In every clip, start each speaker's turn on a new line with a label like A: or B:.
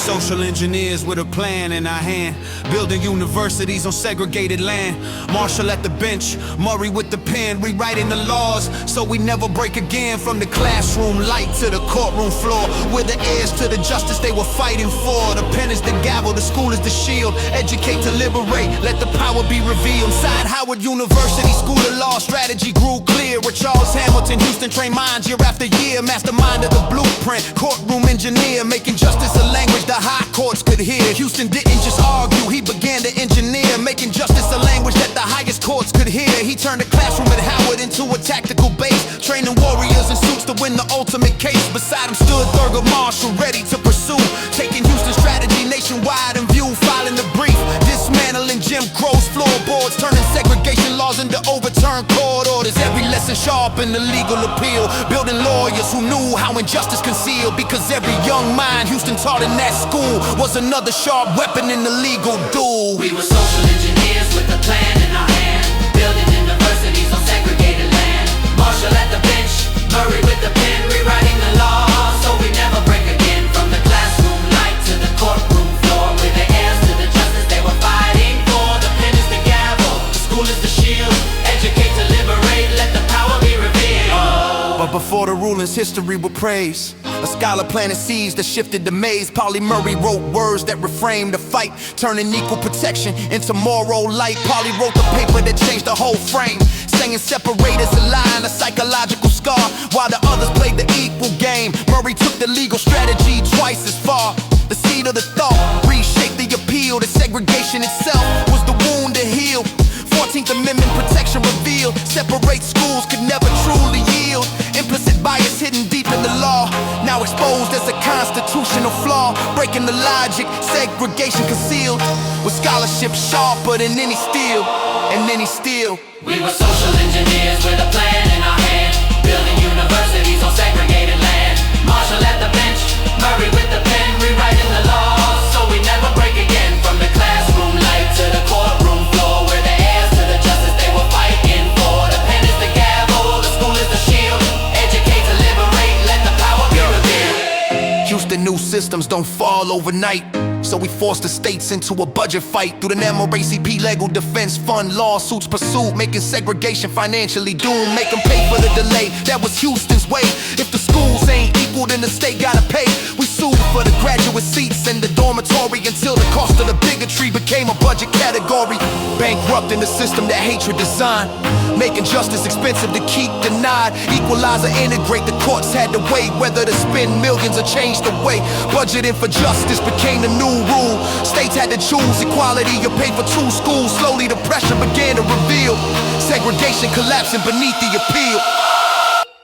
A: social engineers with a plan in our hand, building universities on segregated land. Marshall at the bench, Murray with the pen, rewriting the laws so we never break again. From the classroom light to the courtroom floor, we're the heirs to the justice they were fighting for. The pen is the gavel, the school is the shield. Educate to liberate, let the power be revealed. Inside Howard University School of Law, strategy grew clear with Charles Hamilton. Houston trained minds year after year, mastermind of the blueprint, courtroom engineer, making justice a language the high courts could hear. Houston didn't just argue, he began to engineer, making justice a language that the highest courts could hear. He turned the classroom at Howard into a tactical base, training warriors in suits to win the ultimate case. Beside him stood Thurgood Marshall, ready to pursue, taking Houston strategy nationwide in view, filing the brief, dismantling Jim Crow's floorboards, turning segregation laws into overturned court orders. Every lesson sharp in the legal appeal, building lawyers who knew how injustice concealed, because every young mind Houston taught in that school was another sharp weapon in the legal duel.
B: We were social engineers with a plan in our hand, building universities on segregated land. Marshall at the bench, Murray with the pen, rewriting the law so we never break again. From the classroom light to the courtroom floor, we're the heirs to the justice they were fighting for. The pen is the gavel, the school is the shield. Educate to liberate, let the power be revealed.
A: But before the rulings, history would praise. A scholar planted seeds that shifted the maze. Polly Murray wrote words that reframed the fight, turning equal protection into moral light. Polly wrote the paper that changed the whole frame, saying separate as a line, a psychological scar, while the others played the equal game. Murray took the legal strategy twice as far. The seed of the thought reshaped the appeal. The segregation itself was the wound to heal. 14th Amendment protection revealed, separate schools could never truly yield. Implicit bias hidden deep in the law, now exposed as a constitutional flaw. Breaking the logic, segregation concealed, with scholarship sharper than any steel, and any steel.
B: We were social engineers with a plan in our hand, building universities on segregated land. Marshall at the bench, Murray with the pen, rewriting the law so we never break again. From the classroom light to the courtroom floor, we're the heirs to the justice they were fighting for. The pen is the gavel, the school is the shield. Educate to liberate, let the power be revealed.
A: Houston knew systems don't fall overnight, so we forced the states into a budget fight. Through the NAACP Legal Defense Fund, lawsuits pursued, making segregation financially doomed. Make them pay for the delay, that was Houston's way. If the schools ain't equal, then the state gotta pay. We sued for the graduate seats and the dormitory until the cost of the bigotry became a budget category. Bankrupting the system that hatred designed, making justice expensive to keep denied. Equalizer integrate, the courts had to weigh whether to spend millions or change the way. Budgeting for justice became the new rule. States had to choose equality, you pay for two schools. Slowly the pressure began to reveal, segregation collapsing beneath the appeal.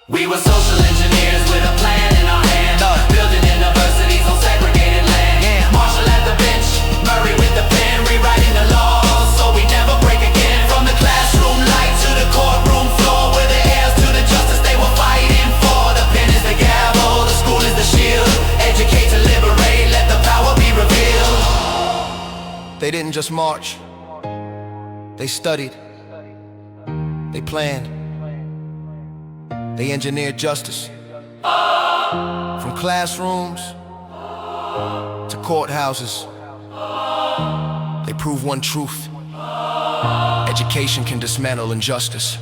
B: We were social engineers with a plan in our hand, building universities on segregated land. Marshall at the bench, Murray with the pen, rewriting the law so we never break again. From the classroom light to the courtroom floor, we're the heirs to the justice they were fighting for. The pen is the gavel, the school is the shield. Educate to liberate, let the power be revealed.
A: They didn't just march, they studied, they planned, they engineered justice. From classrooms to courthouses, they prove one truth: education can dismantle injustice.